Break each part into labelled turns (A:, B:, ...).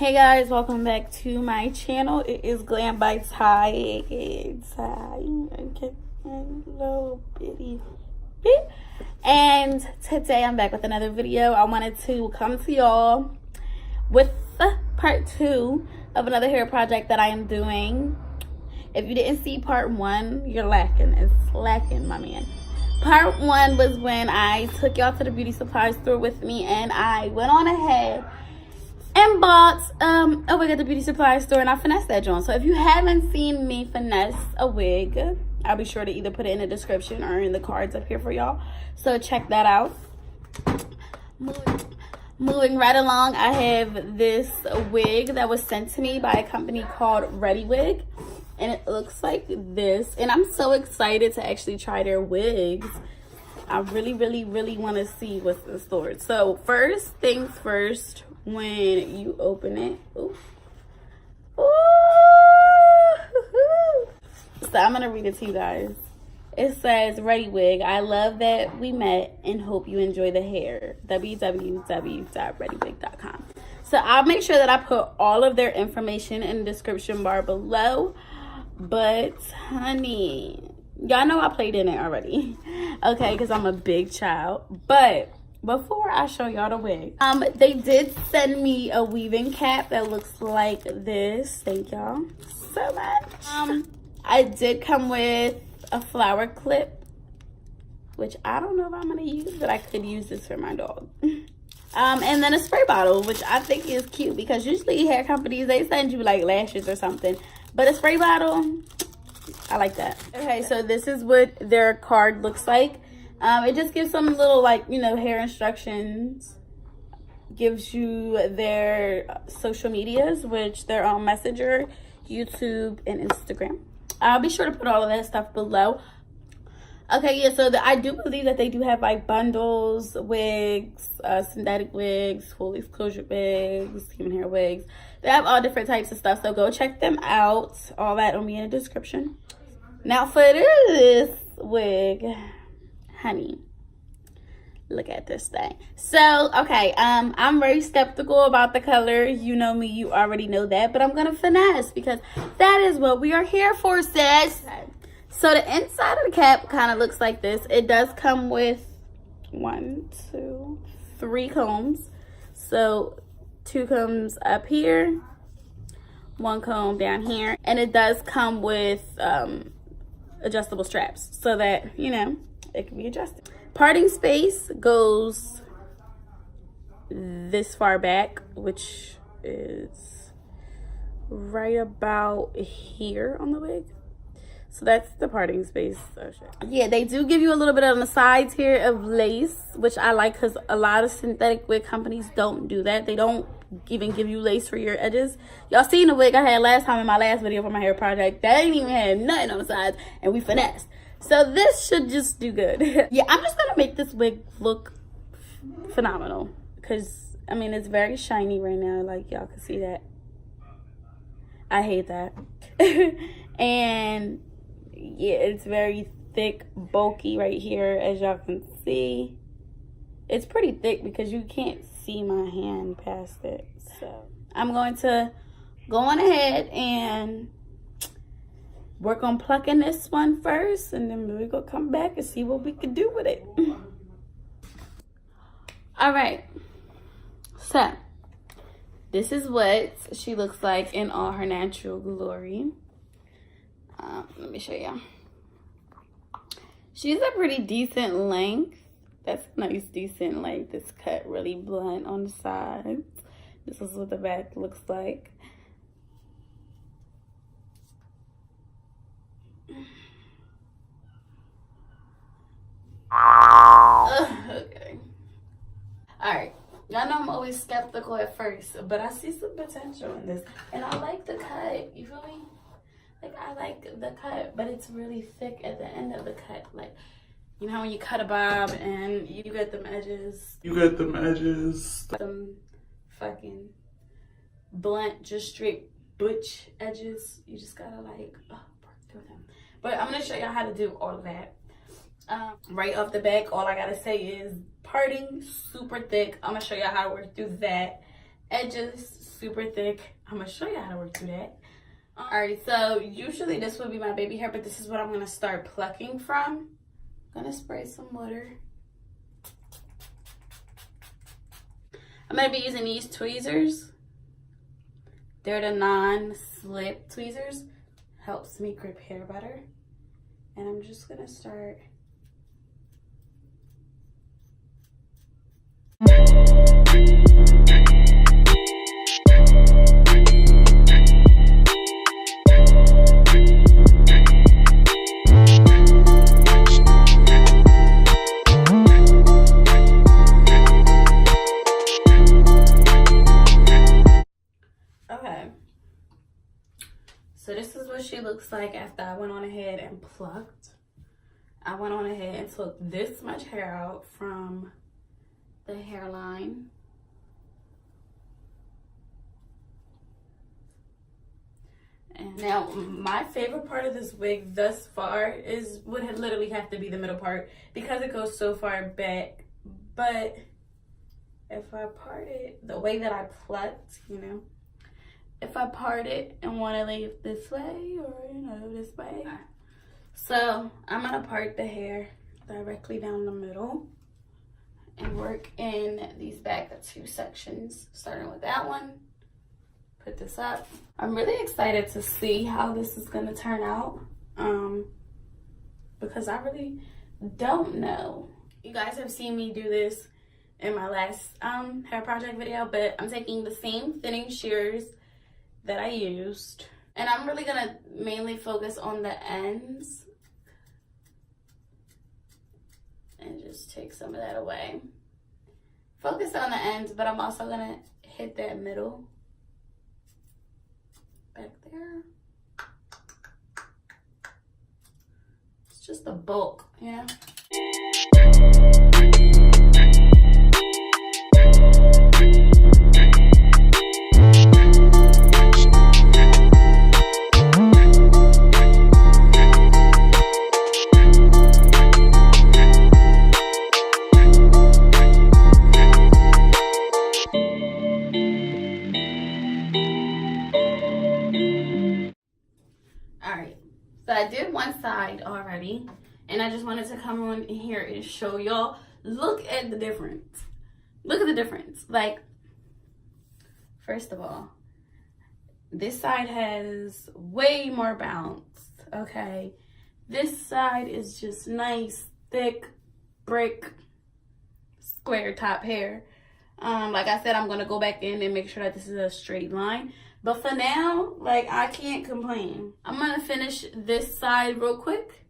A: Hey guys, welcome back to my channel. It is GlamBy Tai, aka Tai. Okay, a little bitty bit. And today I'm back with another video. I wanted to come to y'all with part 2 of another hair project that I am doing. If you didn't see part 1, you're lacking. It's lacking, my man. Part 1 was when I took y'all to the beauty supply store with me, and I went on ahead and bought a wig at the beauty supply store, and I finessed that joint. So if you haven't seen me finesse a wig, I'll be sure to either put it in the description or in the cards up here for y'all. So check that out. Moving right along, I have this wig that was sent to me by a company called ReadyWig, and it looks like this. And I'm so excited to actually try their wigs. I really want to see what's in store. So first things first, when you open it, ooh. So I'm gonna read it to you guys. It says, ReadyWig, I love that we met and hope you enjoy the hair. www.readywig.com. So I'll make sure that I put all of their information in the description bar below. But honey, y'all know I played in it already, okay, because I'm a big child. But before I show y'all the wig, they did send me a weaving cap that looks like this. Thank y'all so much. I did come with a flower clip, which I don't know if I'm gonna use, but I could use this for my dog. And then a spray bottle, which I think is cute, because usually hair companies, they send you like lashes or something, but a spray bottle, I like that. Okay, so this is what their card looks like. It just gives some little, like, you know, hair instructions. Gives you their social medias, which they're on Messenger, YouTube, and Instagram. I'll be sure to put all of that stuff below. Okay, yeah, so I do believe that they do have like bundles, wigs, synthetic wigs, full exposure wigs, human hair wigs. They have all different types of stuff, so go check them out. All that will be in the description. Now for this wig, honey, look at this thing. So okay, I'm very skeptical about the color. You know me, you already know that, but I'm gonna finesse because that is what we are here for, sis. So the inside of the cap kind of looks like this. It does come with 1, 2, 3 combs. So 2 combs up here, 1 comb down here, and it does come with adjustable straps so that, you know, it can be adjusted. Parting space goes this far back, which is right about here on the wig. So that's the parting space. Oh, shit. Yeah, they do give you a little bit on the sides here of lace, which I like, because a lot of synthetic wig companies don't do that. They don't even give you lace for your edges. Y'all seen the wig I had last time in my last video for my hair project. That ain't even had nothing on the sides, and we finessed. So this should just do good. Yeah, I'm just gonna make this wig look phenomenal, because I mean, it's very shiny right now, like y'all can see that. I hate that. And yeah, it's very thick, bulky right here, as y'all can see. It's pretty thick because you can't see my hand past it. So I'm going to go on ahead and work on plucking this one first, and then we're gonna come back and see what we can do with it. All right, so this is what she looks like in all her natural glory. Let me show you. She's a pretty decent length. That's a nice decent length. It's cut really blunt on the sides. This is what the back looks like. Okay. Alright. Y'all know I'm always skeptical at first, but I see some potential in this. And I like the cut. You feel me? Like, I like the cut, but it's really thick at the end of the cut. Like, you know when you cut a bob and you get them edges. Some fucking blunt, just straight butch edges. You just gotta like, work through them. But I'm gonna show y'all how to do all of that. Right off the back, all I gotta say is parting super thick. I'm gonna show y'all how to work through that. edges super thick. I'm gonna show you how to work through that. Alright, so usually this would be my baby hair, but this is what I'm gonna start plucking from. I'm gonna spray some water. I'm gonna be using these tweezers. They're the non-slip tweezers. Helps me grip hair better. And I'm just gonna start. Okay. So this is what she looks like after I went on ahead and plucked. I went on ahead and took this much hair out from the hairline. And now my favorite part of this wig thus far would literally have to be the middle part because it goes so far back. But if I part it the way that I plucked, you know, if I part it and want to lay it this way or, you know, this way. So I'm going to part the hair directly down the middle and work in these back two sections, starting with that one. Put this up. I'm really excited to see how this is going to turn out because I really don't know. You guys have seen me do this in my last hair project video, but I'm taking the same thinning shears that I used, and I'm really gonna mainly focus on the ends and just take some of that away. Focus on the ends, but I'm also gonna hit that middle back there. It's just the bulk, you know? So I did one side already, and I just wanted to come on here and show y'all. Look at the difference. Look at the difference. Like, first of all, this side has way more bounce, okay? This side is just nice, thick, brick, square top hair. Like I said, I'm gonna go back in and make sure that this is a straight line. But for now, like, I can't complain. I'm gonna finish this side real quick,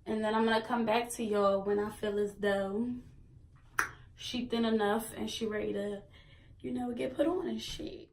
A: and then I'm gonna come back to y'all when I feel as though she thin enough and she ready to, you know, get put on and shit.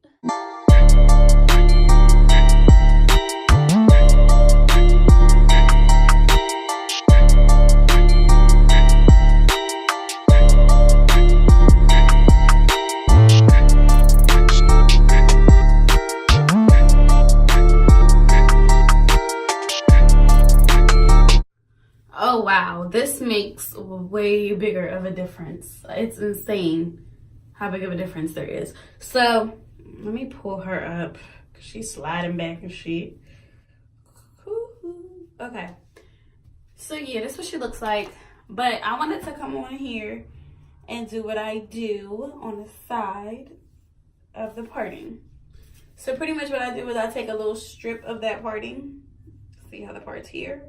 A: Oh wow, this makes way bigger of a difference. It's insane how big of a difference there is. So let me pull her up. She's sliding back and shit. Okay, so yeah, this is what she looks like. But I wanted to come on here and do what I do on the side of the parting. So pretty much what I do is I take a little strip of that parting. See how the part's here?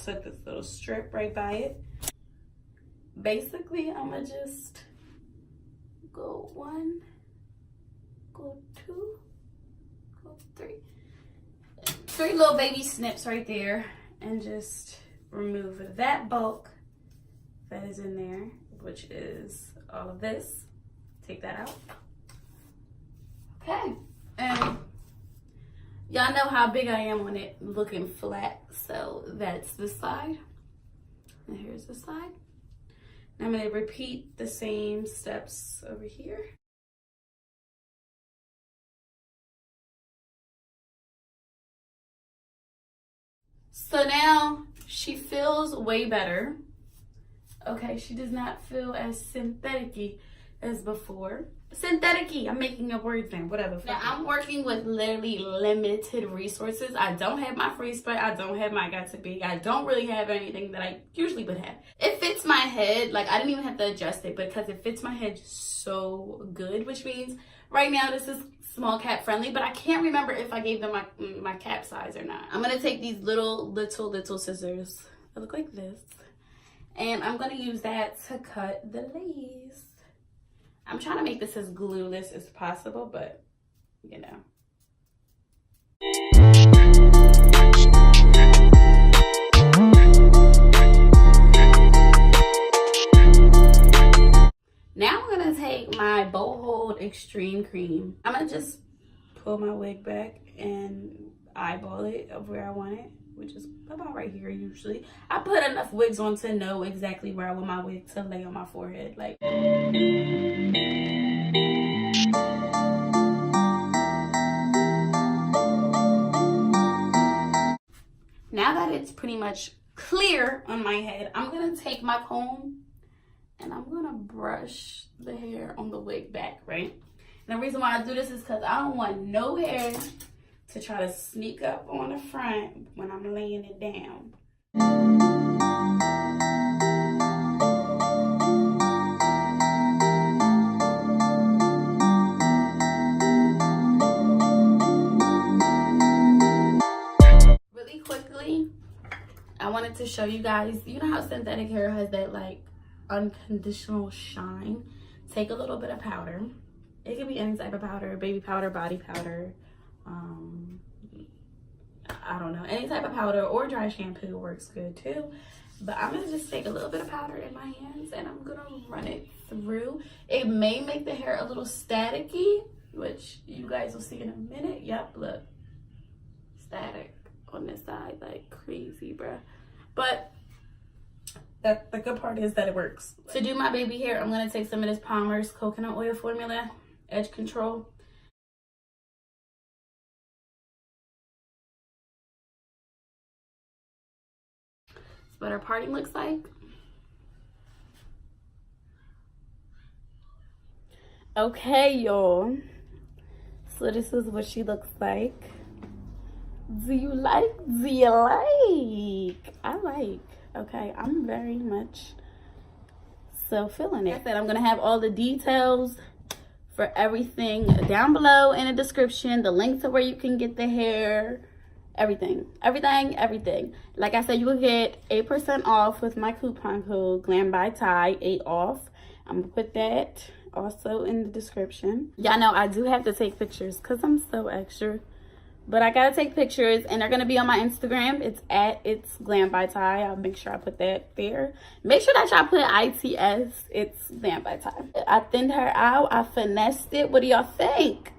A: Took this little strip right by it. Basically, I'm gonna just go 1, go 2, go 3. 3 little baby snips right there, and just remove that bulk that is in there, which is all of this. Take that out. Okay, and y'all know how big I am on it looking flat, so that's the side. And here's the side. And I'm gonna repeat the same steps over here. So now she feels way better. Okay, she does not feel as synthetic-y as before. synthetic-y. I'm making up words then, whatever. Now, I'm working with literally limited resources. I don't have my free spray. I don't have my got to be. I don't really have anything that I usually would have. It fits my head. Like, I didn't even have to adjust it because it fits my head so good, which means right now this is small cap friendly, but I can't remember if I gave them my cap size or not. I'm gonna take these little scissors that look like this, and I'm gonna use that to cut the lace. I'm trying to make this as glueless as possible, but you know. Now I'm gonna take my Bow Hold Extreme Cream. I'm gonna just pull my wig back and eyeball it of where I want it, which is about right here usually. I put enough wigs on to know exactly where I want my wig to lay on my forehead. Like, now that it's pretty much clear on my head, I'm gonna take my comb and I'm gonna brush the hair on the wig back, right? And the reason why I do this is because I don't want no hair to try to sneak up on the front when I'm laying it down. Really quickly, I wanted to show you guys, you know how synthetic hair has that like unconditional shine? Take a little bit of powder. It can be any type of powder, baby powder, body powder, I don't know, any type of powder, or dry shampoo works good too. But I'm gonna just take a little bit of powder in my hands and I'm gonna run it through. It may make the hair a little staticky, which you guys will see in a minute. Yep, look, static on this side like crazy, bruh. But the good part is that it works. To do my baby hair, I'm gonna take some of this Palmer's coconut oil formula, edge control. That's what our parting looks like. Okay, y'all. So this is what she looks like. Do you like? Do you like? I like. Okay, I'm very much so feeling it. Like I said, I'm gonna have all the details for everything down below in the description, the link to where you can get the hair, everything. Like I said, you will get 8% off with my coupon code GlamBy Tai, 8 off. I'm gonna put that also in the description. Y'all know I do have to take pictures because I'm so extra. But I gotta take pictures and they're gonna be on my Instagram. It's GlamBy Tai. I'll make sure I put that there. Make sure that y'all put ITS. It's GlamBy Tai. I thinned her out. I finessed it. What do y'all think?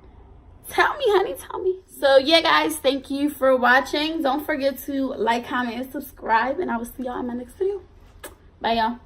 A: Tell me, honey, tell me. So yeah, guys, thank you for watching. Don't forget to like, comment, and subscribe. And I will see y'all in my next video. Bye, y'all.